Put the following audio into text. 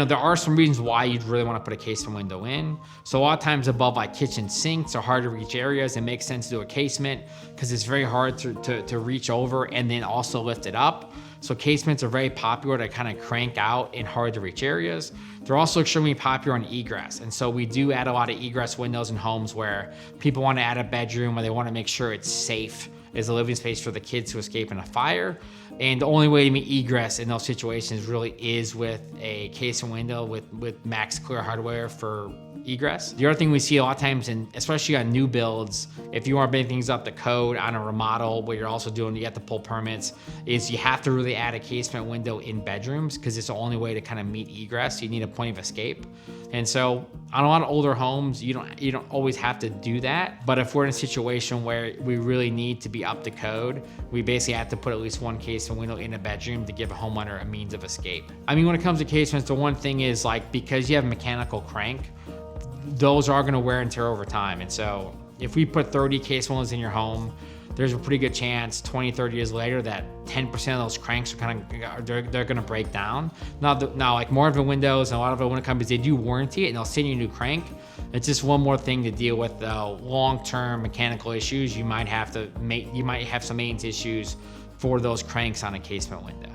there are some reasons why you'd really want to put a casement window in. So a lot of times above like kitchen sinks or hard to reach areas, it makes sense to do a casement because it's very hard to reach over and then also lift it up. So casements are very popular to kind of crank out in hard to reach areas. They're also extremely popular on egress. And so we do add a lot of egress windows in homes where people want to add a bedroom or they want to make sure it's safe as a living space for the kids to escape in a fire. And the only way to meet egress in those situations really is with a casement window with max clear hardware for egress. The other thing we see a lot of times, and especially on new builds, if you want to bring things up to code on a remodel where you're also doing, you have to pull permits, is you have to really add a casement window in bedrooms because it's the only way to kind of meet egress. You need a point of escape. And so on a lot of older homes, you don't always have to do that. But if we're in a situation where we really need to be up to code, we basically have to put at least one casement window in a bedroom to give a homeowner a means of escape. I mean, when it comes to casements, the one thing is like, because you have a mechanical crank, those are gonna wear and tear over time. And so if we put 30 casement windows in your home, there's a pretty good chance 20, 30 years later that 10% of those cranks are kind of, they're gonna break down. Now like more of the windows and a lot of the window companies, they do warranty it and they'll send you a new crank. It's just one more thing to deal with the long-term mechanical issues. You might have some maintenance issues for those cranks on a casement window.